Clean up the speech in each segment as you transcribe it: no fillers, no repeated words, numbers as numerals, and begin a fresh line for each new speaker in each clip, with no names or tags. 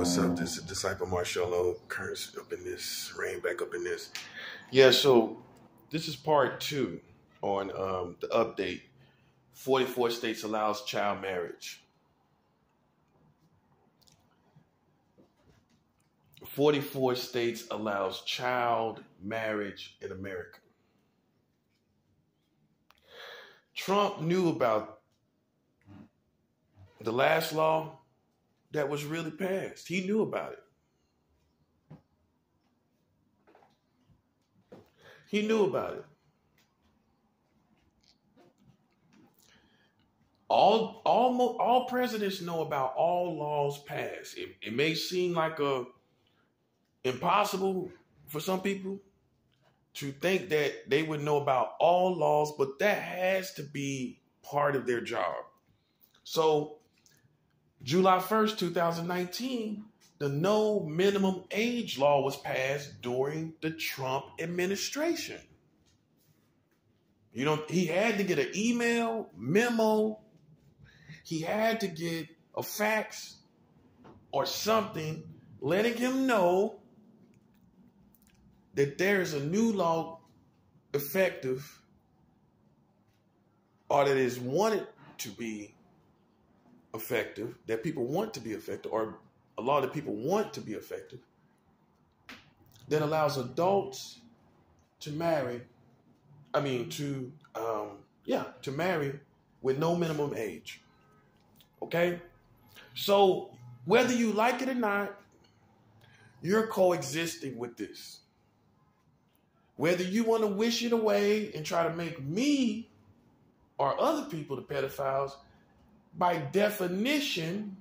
what's up? This is Disciple Marshall. Currents up in this, rain back up in this. Yeah, so this is part 2 on the update. 44 states allows child marriage. 44 states allows child marriage in America. Trump knew about the last law that was really passed. He knew about it. He knew about it. All presidents know about all laws passed. It may seem like impossible for some people to think that they would know about all laws, but that has to be part of their job. So July 1st, 2019, the no minimum age law was passed during the Trump administration. He had to get an email, memo. He had to get a fax or something letting him know that there's a new law effective, or that is wanted to be effective, that people want to be effective, or a lot of people want to be effective, that allows adults to marry. To marry with no minimum age. Okay? So whether you like it or not, you're coexisting with this. Whether you want to wish it away and try to make me or other people the pedophiles, by definition,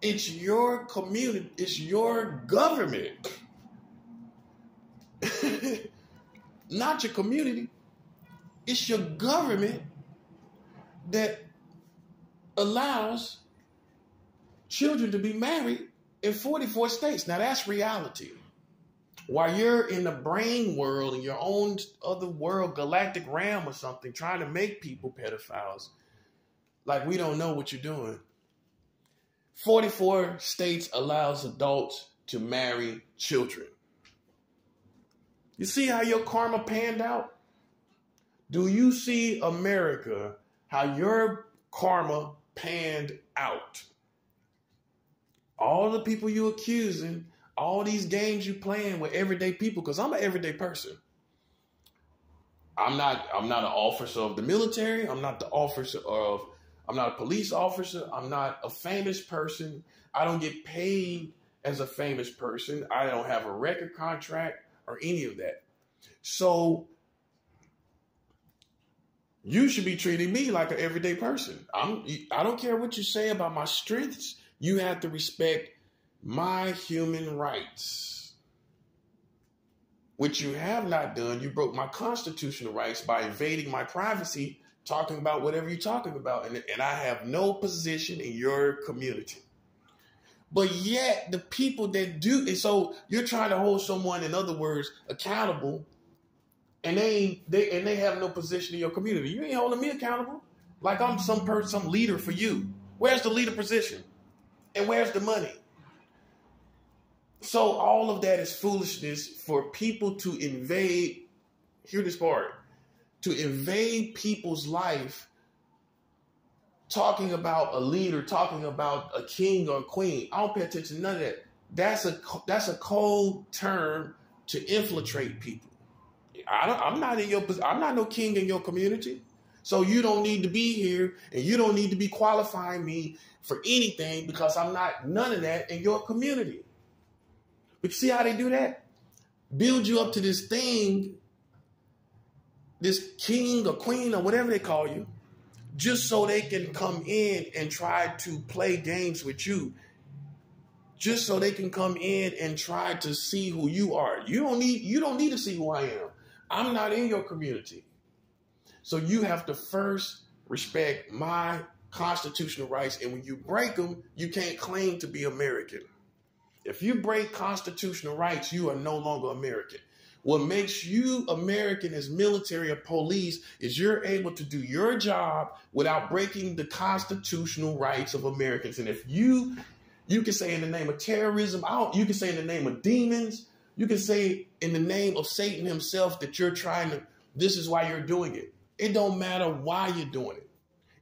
it's your community, it's your government. Not your community. It's your government that allows children to be married in 44 states. Now that's reality. While you're in the brain world, in your own other world, galactic realm or something, trying to make people pedophiles, like we don't know what you're doing. 44 states allows adults to marry children. You see how your karma panned out? Do you see, America, how your karma panned out? All the people you accusing, all these games you playing with everyday people, because I'm an everyday person. I'm not an officer of the military. I'm not a police officer. I'm not a famous person. I don't get paid as a famous person. I don't have a record contract or any of that. So you should be treating me like an everyday person. I don't care what you say about my strengths. You have to respect my human rights, which you have not done. You broke my constitutional rights by invading my privacy, talking about whatever you're talking about. And I have no position in your community. But yet the people that do, and so you're trying to hold someone, in other words, accountable, and they have no position in your community. You ain't holding me accountable. Like I'm some leader for you. Where's the leader position? And where's the money? So all of that is foolishness for people to invade. Hear this part. To invade people's life, talking about a leader, talking about a king or a queen. I don't pay attention to none of that. That's a cold term to infiltrate people. I'm not no king in your community. So you don't need to be here, and you don't need to be qualifying me for anything, because I'm not none of that in your community. But you see how they do that? Build you up to this thing, this king or queen or whatever they call you, just so they can come in and try to play games with you. Just so they can come in and try to see who you are. You don't need to see who I am. I'm not in your community. So you have to first respect my constitutional rights. And when you break them, you can't claim to be American. If you break constitutional rights, you are no longer American. What makes you American as military or police is you're able to do your job without breaking the constitutional rights of Americans. And if you You can say in the name of terrorism. You can say in the name of demons. You can say in the name of Satan himself that you're trying to, this is why you're doing it. It don't matter why you're doing it.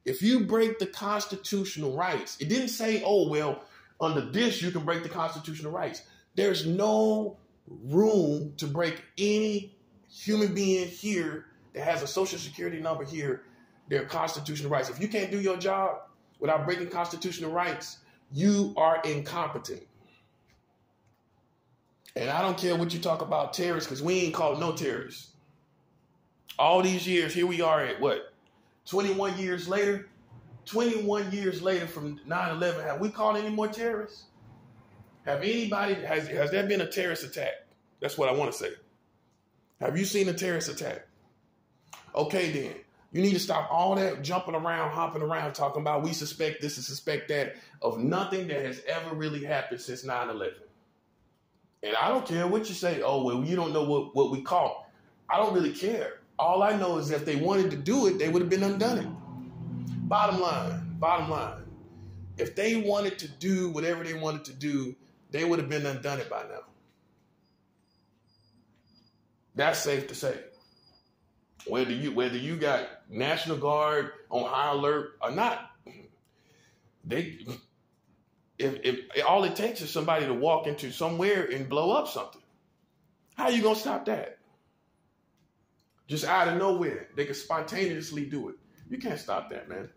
If you break the constitutional rights, it didn't say, oh, well, under this, you can break the constitutional rights. There's no room to break any human being here that has a social security number here, their constitutional rights. If you can't do your job without breaking constitutional rights, you are incompetent. And I don't care what you talk about terrorists, because we ain't called no terrorists. All these years, here we are at what? 21 years later? 21 years later from 9/11, have we called any more terrorists? Has there been a terrorist attack? That's what I want to say. Have you seen a terrorist attack? Okay, then. You need to stop all that jumping around, hopping around, talking about we suspect this and suspect that of nothing that has ever really happened since 9/11. And I don't care what you say. Oh, well, you don't know what we caught. I don't really care. All I know is that if they wanted to do it, they would have been undone it. Bottom line. If they wanted to do whatever they wanted to do, they would have been undone it by now. That's safe to say. Whether you got National Guard on high alert or not, if all it takes is somebody to walk into somewhere and blow up something, how are you gonna stop that? Just out of nowhere, they can spontaneously do it. You can't stop that, man.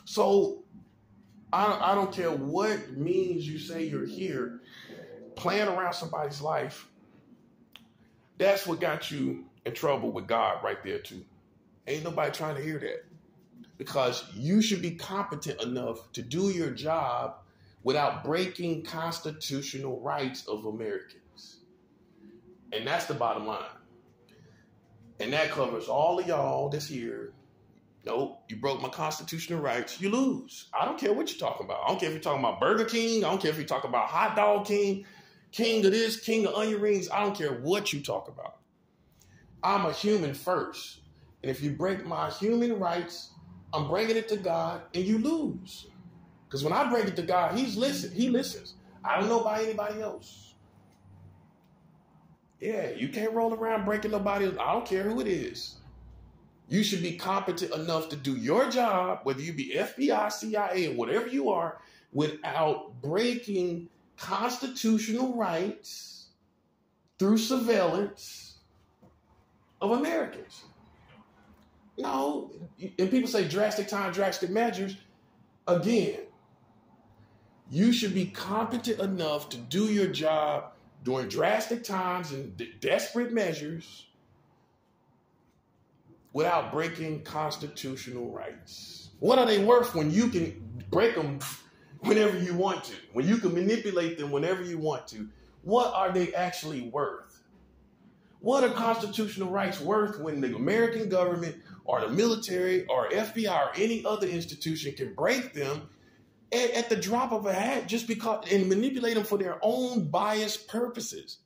So I don't care what means you say you're here, playing around somebody's life. That's what got you in trouble with God right there too. Ain't nobody trying to hear that, because you should be competent enough to do your job without breaking constitutional rights of Americans. And that's the bottom line. And that covers all of y'all that's here. Nope, you broke my constitutional rights, you lose. I don't care what you're talking about. I don't care if you're talking about Burger King. I don't care if you're talking about Hot Dog King, king of this, king of onion rings. I don't care what you talk about. I'm a human first. And if you break my human rights, I'm bringing it to God and you lose. Because when I bring it to God, he listens. I don't know about anybody else. Yeah, you can't roll around breaking nobody else. I don't care who it is. You should be competent enough to do your job, whether you be FBI, CIA, or whatever you are, without breaking constitutional rights through surveillance of Americans. No, and people say drastic time, drastic measures. Again, you should be competent enough to do your job during drastic times and desperate measures without breaking constitutional rights. What are they worth when you can break them whenever you want to? When you can manipulate them whenever you want to? What are they actually worth? What are constitutional rights worth when the American government or the military or FBI or any other institution can break them at the drop of a hat just because and manipulate them for their own biased purposes?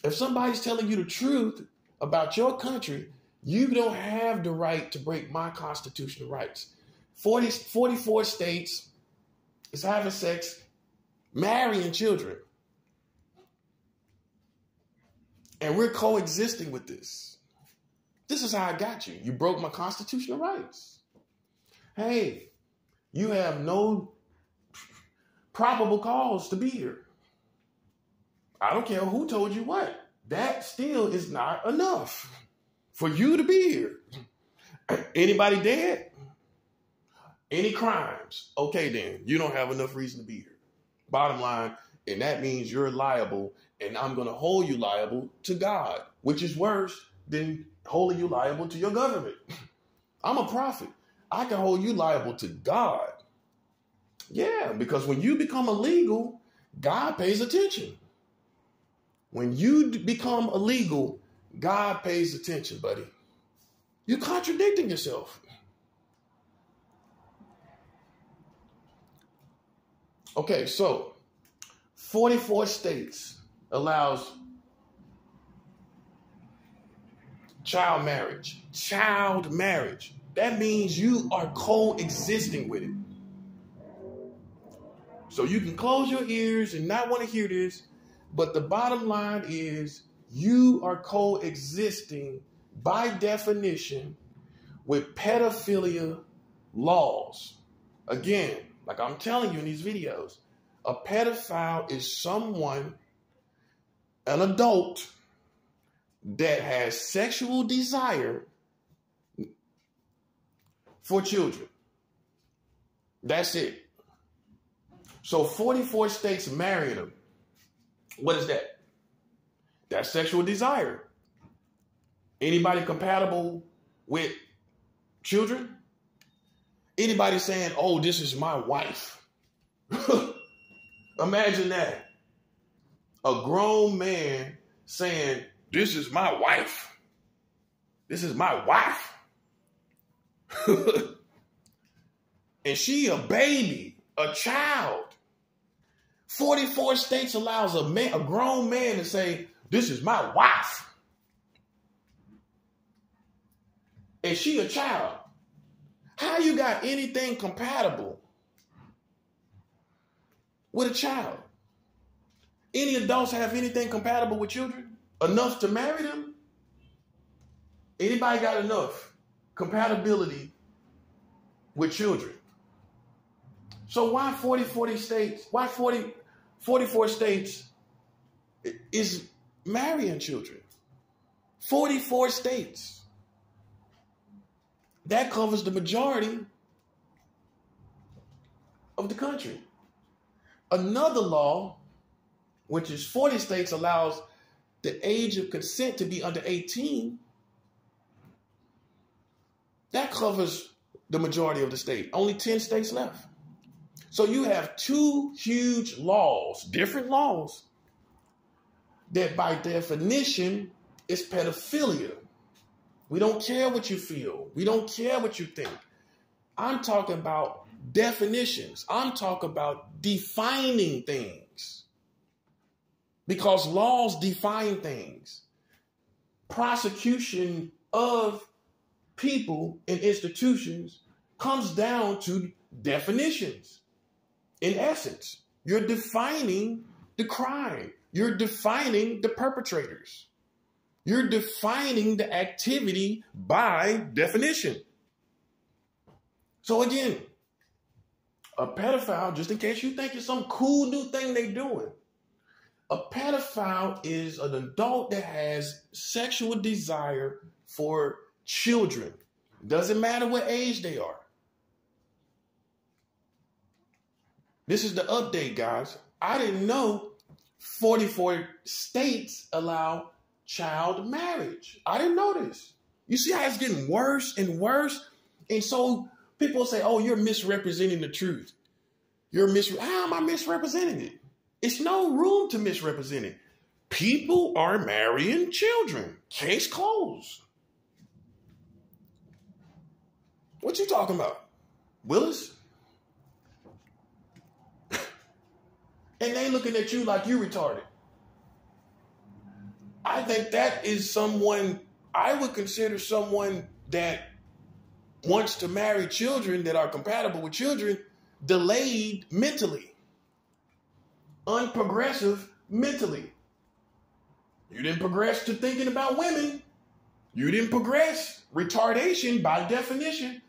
If somebody's telling you the truth about your country, you don't have the right to break my constitutional rights. 44 states is having sex, marrying children. And we're coexisting with this. This is how I got you. You broke my constitutional rights. Hey, you have no probable cause to be here. I don't care who told you what. That still is not enough for you to be here. Anybody dead? Any crimes? Okay, then you don't have enough reason to be here. Bottom line, and that means you're liable, and I'm going to hold you liable to God, which is worse than holding you liable to your government. I'm a prophet. I can hold you liable to God. Yeah, because when you become illegal, God pays attention. When you become illegal, God pays attention, buddy. You're contradicting yourself. Okay, so 44 states allows child marriage. Child marriage. That means you are coexisting with it. So you can close your ears and not want to hear this, but the bottom line is you are coexisting by definition with pedophilia laws. Again, like I'm telling you in these videos, a pedophile is someone, an adult, that has sexual desire for children. That's it. So 44 states married them. What is that? That's sexual desire. Anybody compatible with children? Anybody saying, oh, this is my wife? Imagine that. A grown man saying, this is my wife. This is my wife. And she a baby, a child. 44 states allows a grown man to say, this is my wife. And she a child. How you got anything compatible with a child? Any adults have anything compatible with children? Enough to marry them? Anybody got enough compatibility with children? So why 44 states is marrying children? 44 states. That covers the majority of the country. Another law, which is 40 states, allows the age of consent to be under 18. That covers the majority of the state. Only 10 states left. So you have two huge laws, different laws, that by definition is pedophilia. We don't care what you feel. We don't care what you think. I'm talking about definitions. I'm talking about defining things. Because laws define things. Prosecution of people and institutions comes down to definitions. In essence, you're defining the crime. You're defining the perpetrators. You're defining the activity by definition. So again, a pedophile, just in case you think it's some cool new thing they're doing, a pedophile is an adult that has sexual desire for children. Doesn't matter what age they are. This is the update, guys. I didn't know 44 states allow child marriage. I didn't know this. You see how it's getting worse and worse? And so people say, oh, you're misrepresenting the truth. How am I misrepresenting it? It's no room to misrepresent it. People are marrying children. Case closed. What you talking about? Willis? And they looking at you like you retarded. I think that is someone, I would consider someone that wants to marry children that are compatible with children, delayed mentally, unprogressive mentally. You didn't progress to thinking about women. You didn't progress. Retardation, by definition,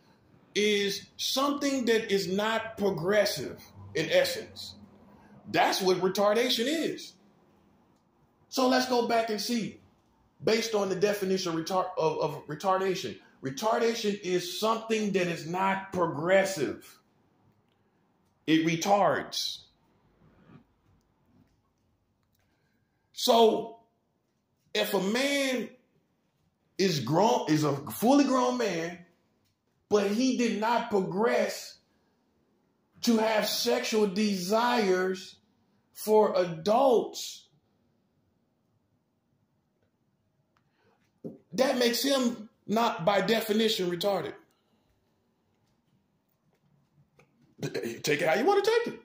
is something that is not progressive in essence. That's what retardation is. So let's go back and see, based on the definition of retardation. Retardation is something that is not progressive. It retards. So if a man is a fully grown man, but he did not progress to have sexual desires for adults, that makes him not by definition retarded. Take it how you want to take it.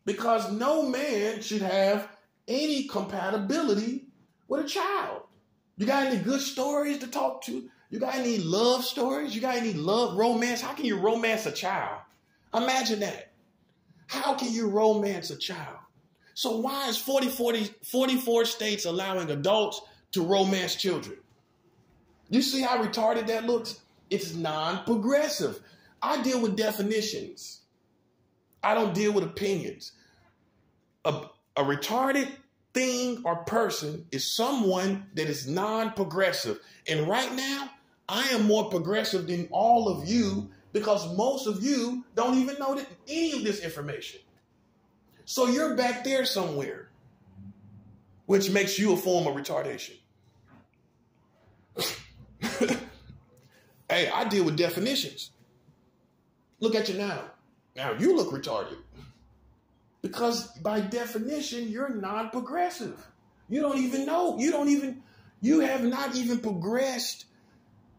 Because no man should have any compatibility with a child. You got any good stories to talk to? You got any love stories? You got any love romance? How can you romance a child? Imagine that. How can you romance a child? So why is 44 states allowing adults to romance children? You see how retarded that looks? It's non-progressive. I deal with definitions. I don't deal with opinions. A retarded thing or person is someone that is non-progressive. And right now, I am more progressive than all of you because most of you don't even know any of this information. So you're back there somewhere, which makes you a form of retardation. Hey, I deal with definitions. Look at you now. Now you look retarded. Because by definition, you're non-progressive. You don't even know. You have not even progressed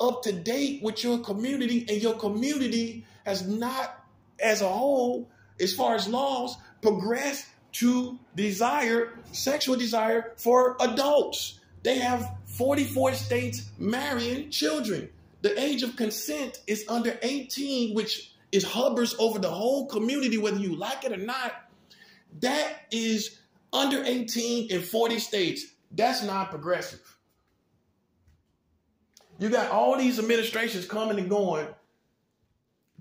up to date with your community, and your community has not, as a whole, as far as laws, progressed to sexual desire for adults. They have 44 states marrying children. The age of consent is under 18, which hovers over the whole community, whether you like it or not. That is under 18 in 40 states. That's not progressive. You got all these administrations coming and going,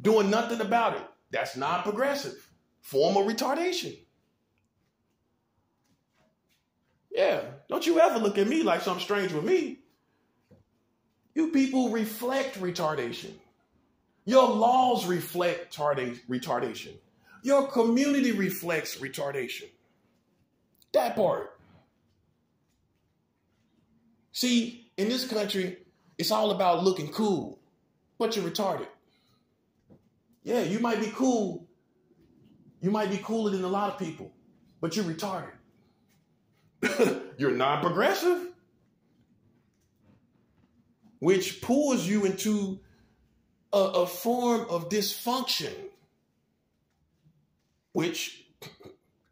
doing nothing about it. That's not progressive. Form of retardation. Yeah, don't you ever look at me like something strange with me. You people reflect retardation. Your laws reflect retardation. Your community reflects retardation. That part. See, in this country, it's all about looking cool, but you're retarded. Yeah, you might be cool. You might be cooler than a lot of people, but you're retarded. You're non-progressive, which pulls you into a form of dysfunction, which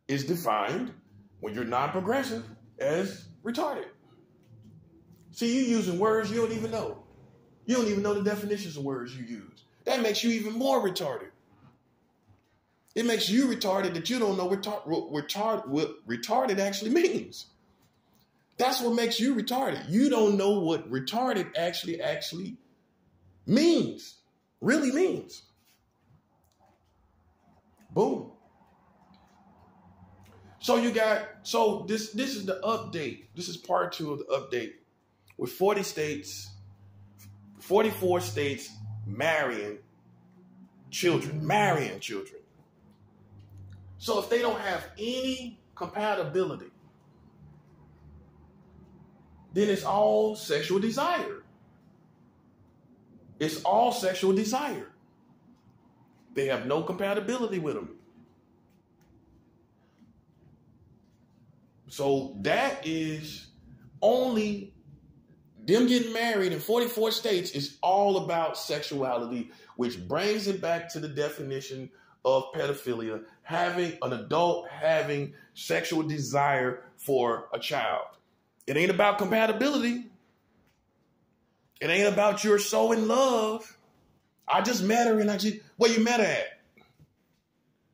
is defined when you're non-progressive as retarded. See, you're using words you don't even know. You don't even know the definitions of words you use. That makes you even more retarded. It makes you retarded that you don't know what retarded actually means. That's what makes you retarded. You don't know what retarded actually means. Really means. Boom. So this is the update. This is part 2 of the update. With 44 states marrying children. So if they don't have any compatibility, then it's all sexual desire. It's all sexual desire. They have no compatibility with them. So that is only them getting married in 44 states is all about sexuality, which brings it back to the definition of pedophilia, having an adult having sexual desire for a child. It ain't about compatibility. It ain't about you're so in love. I just met her and where you met her at?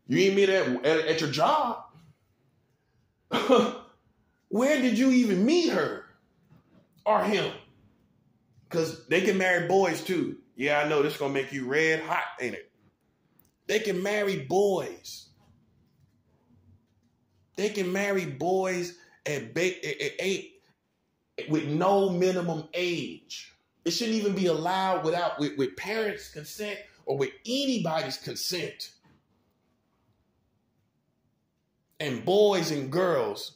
You ain't met at your job. Where did you even meet her or him? Because they can marry boys too. Yeah, I know this is going to make you red hot, ain't it? They can marry boys. They can marry boys at 8 with no minimum age. It shouldn't even be allowed with parents' consent or with anybody's consent. And boys and girls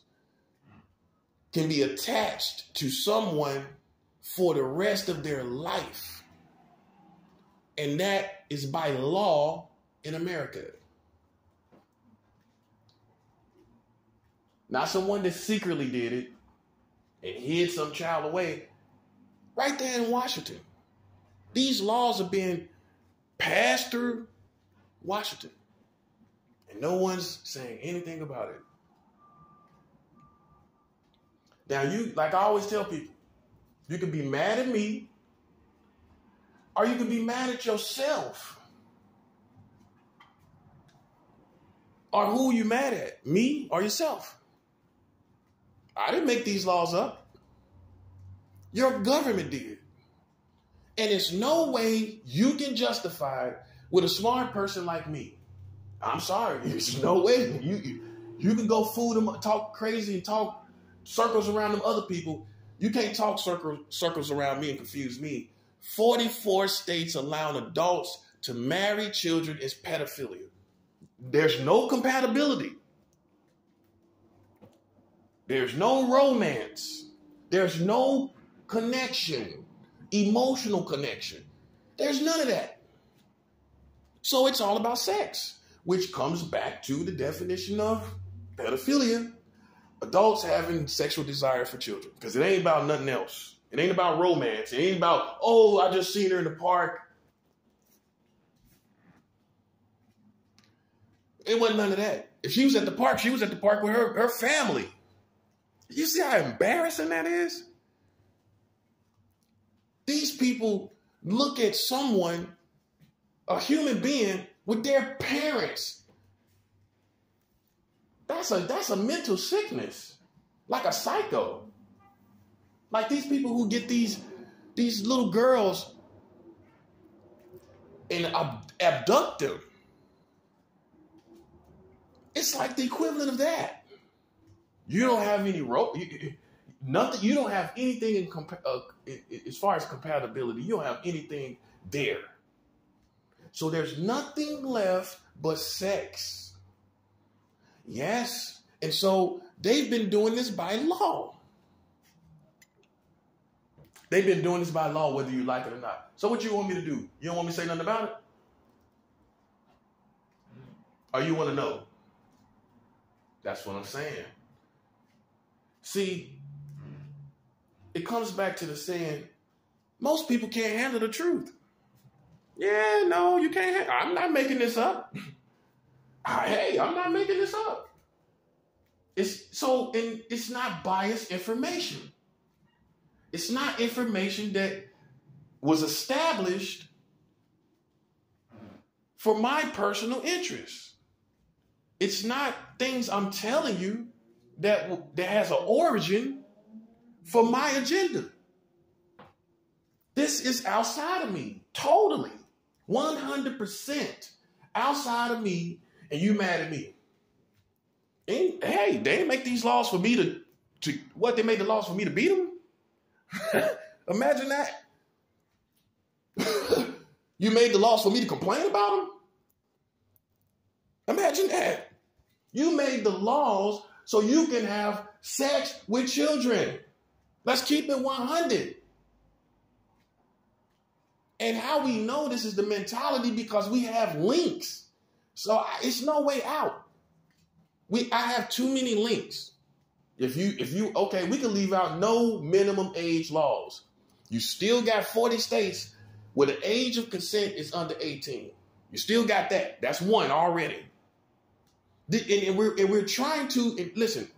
can be attached to someone for the rest of their life. And that is by law in America. Not someone that secretly did it and hid some child away. Right there in Washington. These laws are being passed through Washington. And no one's saying anything about it. Now, like I always tell people, you can be mad at me or you can be mad at yourself. Or who are you mad at? Me or yourself? I didn't make these laws up. Your government did. And there's no way you can justify it with a smart person like me. I'm sorry. There's no way. You can go fool them, talk crazy and talk circles around them other people. You can't talk circles around me and confuse me. 44 states allowing adults to marry children is pedophilia. There's no compatibility. There's no romance. There's no connection, emotional connection. There's none of that. So it's all about sex, which comes back to the definition of pedophilia. Adults having sexual desire for children, because it ain't about nothing else. It ain't about romance. It ain't about, oh, I just seen her in the park. It wasn't none of that. If she was at the park, she was at the park with her family. You see how embarrassing that is? These people look at someone, a human being, with their parents. That's a mental sickness, like a psycho. Like these people who get these little girls and abduct them. It's like the equivalent of that. You don't have any nothing. You don't have anything as far as compatibility. You don't have anything there. So there's nothing left but sex. Yes. And so they've been doing this by law. They've been doing this by law, whether you like it or not. So what you want me to do? You don't want me to say nothing about it? Or you want to know? That's what I'm saying. See, it comes back to the saying, most people can't handle the truth. Yeah, no, you can't. I'm not making this up. Hey, I'm not making this up. It's not biased information. It's not information that was established for my personal interest. It's not things I'm telling you that has an origin for my agenda. This is outside of me, totally, 100% outside of me, and you mad at me. And hey, they didn't make these laws for me to what? They made the laws for me to beat them? Imagine that. You made the laws for me to complain about them? Imagine that. You made the laws so you can have sex with children. Let's keep it 100. And how we know this is the mentality, because we have links. So it's no way out. I have too many links. Okay, we can leave out no minimum age laws. You still got 40 states where the age of consent is under 18. You still got that. That's one already. And we're trying to, listen,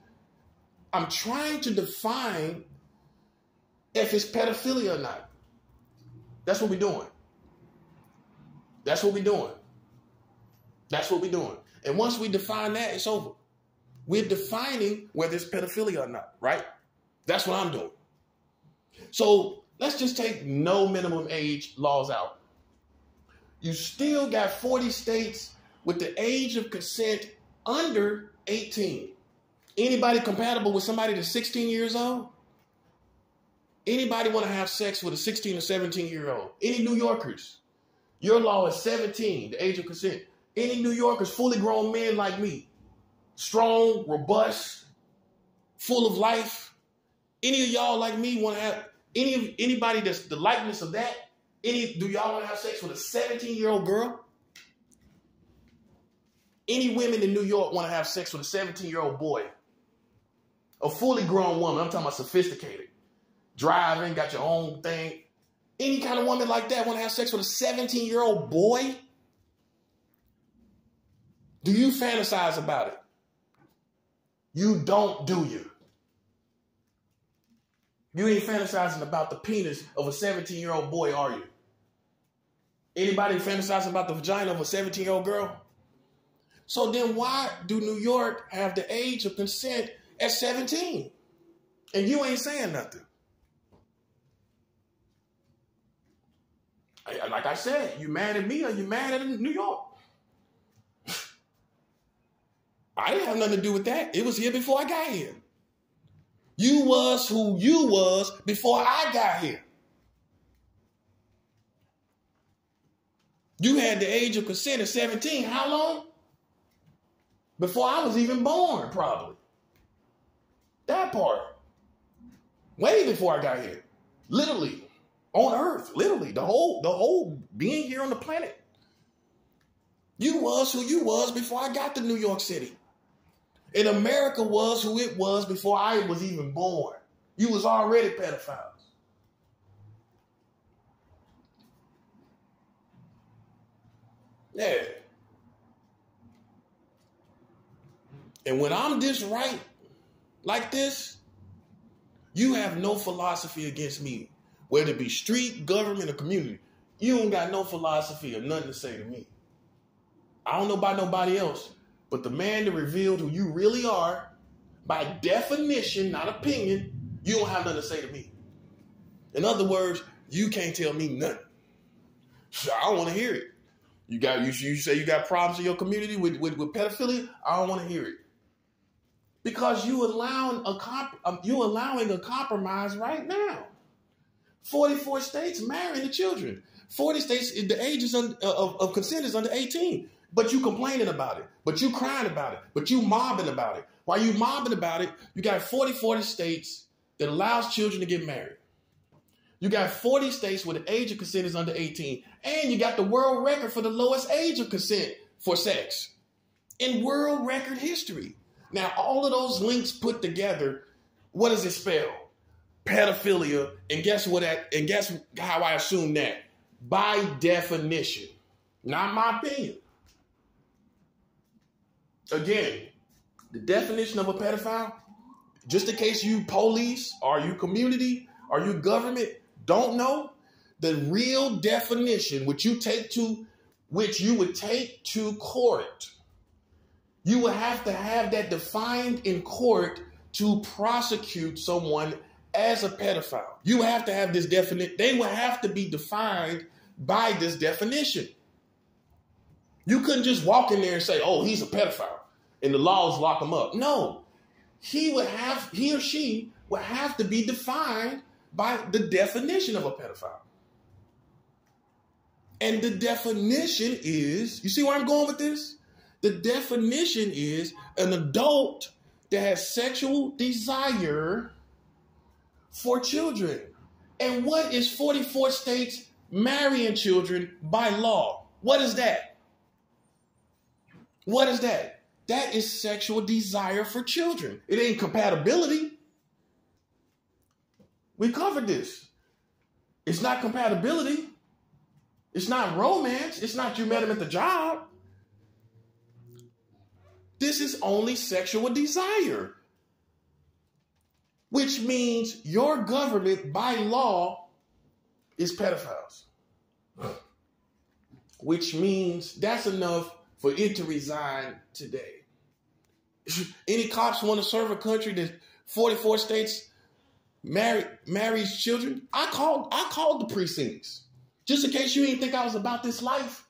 I'm trying to define if it's pedophilia or not. That's what we're doing. That's what we're doing. That's what we're doing. And once we define that, it's over. We're defining whether it's pedophilia or not, right? That's what I'm doing. So let's just take no minimum age laws out. You still got 40 states with the age of consent under 18. Anybody compatible with somebody that's 16 years old? Anybody want to have sex with a 16 or 17-year-old? Any New Yorkers? Your law is 17, the age of consent. Any New Yorkers, fully grown men like me, strong, robust, full of life? Any of y'all like me want to have anybody that's the likeness of that? Do y'all want to have sex with a 17-year-old girl? Any women in New York want to have sex with a 17-year-old boy? A fully grown woman, I'm talking about sophisticated, driving, got your own thing. Any kind of woman like that want to have sex with a 17-year-old boy? Do you fantasize about it? You don't, do you? You ain't fantasizing about the penis of a 17-year-old boy, are you? Anybody fantasizing about the vagina of a 17-year-old girl? So then why do New York have the age of consent at 17? And you ain't saying nothing. Like I said, you mad at me or you mad at New York? I didn't have nothing to do with that. It was here before I got here. You was who you was before I got here. You had the age of consent at 17. How long? Before I was even born, probably. That part. Way before I got here. Literally. On Earth. Literally. The whole being here on the planet. You was who you was before I got to New York City. And America was who it was before I was even born. You was already pedophiles. Yeah. And when I'm this right, like this, you have no philosophy against me. Whether it be street, government, or community. You don't got no philosophy or nothing to say to me. I don't know about nobody else. But the man that revealed who you really are, by definition, not opinion, you don't have nothing to say to me. In other words, you can't tell me nothing. So I don't want to hear it. You say you got problems in your community with pedophilia? I don't want to hear it. Because you allowing a compromise right now. 44 states marrying the children. 40 states, the age of consent is under 18. But you complaining about it. But you crying about it. But you mobbing about it. While you mobbing about it, you got 40 states that allows children to get married. You got 40 states where the age of consent is under 18. And you got the world record for the lowest age of consent for sex in world record history. Now, all of those links put together, what does it spell? Pedophilia. And guess how I assume that? By definition. Not my opinion. Again, the definition of a pedophile, just in case you police or you community or you government don't know, the real definition which you would take to court, you would have to have that defined in court to prosecute someone as a pedophile. You have to have this definite, they would have to be defined by this definition. You couldn't just walk in there and say, oh, he's a pedophile, and the laws lock him up. No, he or she would have to be defined by the definition of a pedophile. And the definition is, you see where I'm going with this? The definition is an adult that has sexual desire for children. And what is 44 states marrying children by law? What is that? What is that? That is sexual desire for children. It ain't compatibility. We covered this. It's not compatibility. It's not romance. It's not you met him at the job. This is only sexual desire. Which means your government, by law, is pedophiles. Which means that's enough for it to resign today. Any cops want to serve a country that 44 states marries children? I called the precincts. Just in case you didn't think I was about this life,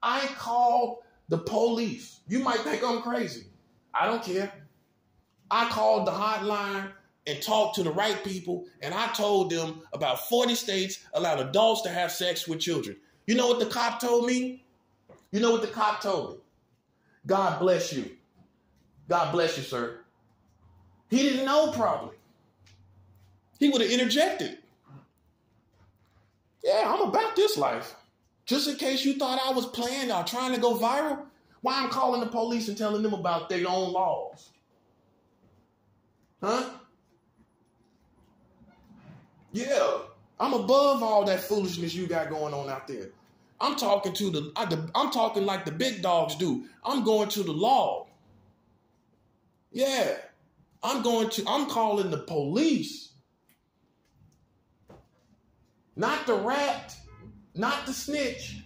I called the police. You might think I'm crazy. I don't care. I called the hotline and talked to the right people, and I told them about 40 states allow adults to have sex with children. You know what the cop told me? You know what the cop told me? God bless you. God bless you, sir. He didn't know probably. He would have interjected. Yeah, I'm about this life. Just in case you thought I was playing or trying to go viral, why I'm calling the police and telling them about their own laws? Huh? Yeah, I'm above all that foolishness you got going on out there. I'm talking like the big dogs do. I'm going to the law. Yeah, I'm calling the police. Not the rat, not the snitch.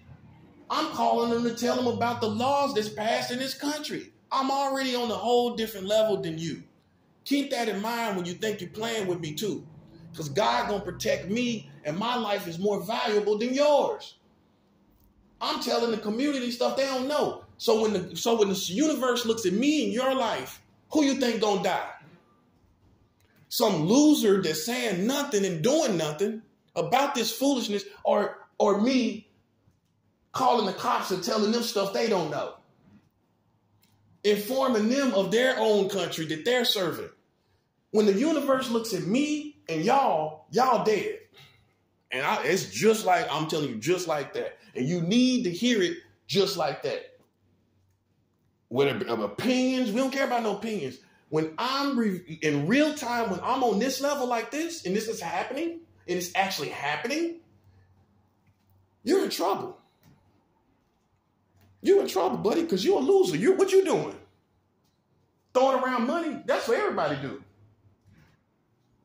I'm calling them to tell them about the laws that's passed in this country. I'm already on a whole different level than you. Keep that in mind when you think you're playing with me too. Because God gonna protect me and my life is more valuable than yours. I'm telling the community stuff they don't know. So when the universe looks at me and your life, who you think gonna die? Some loser that's saying nothing and doing nothing about this foolishness, or me calling the cops and telling them stuff they don't know. Informing them of their own country that they're serving. When the universe looks at me and y'all dead. And it's just like, I'm telling you, just like that. And you need to hear it just like that. With opinions, we don't care about no opinions. When I'm in real time, when I'm on this level like this, and this is happening, and it's actually happening, you're in trouble. You're in trouble, buddy, because you're a loser. What you doing? Throwing around money? That's what everybody do.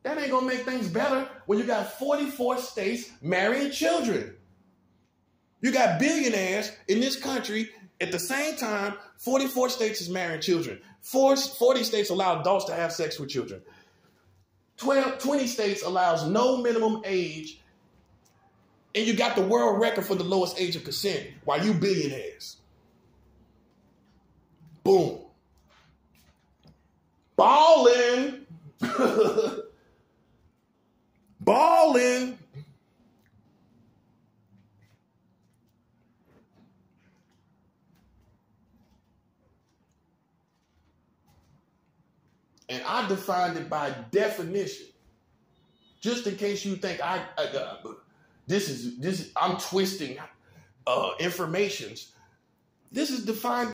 That ain't gonna make things better when you got 44 states marrying children. You got billionaires in this country at the same time. 44 states is marrying children. 40 states allow adults to have sex with children. 20 states allows no minimum age. And you got the world record for the lowest age of consent while you billionaires. Boom. Ballin'. Ballin'. And I defined it by definition. Just in case you think I'm twisting informations. This is defined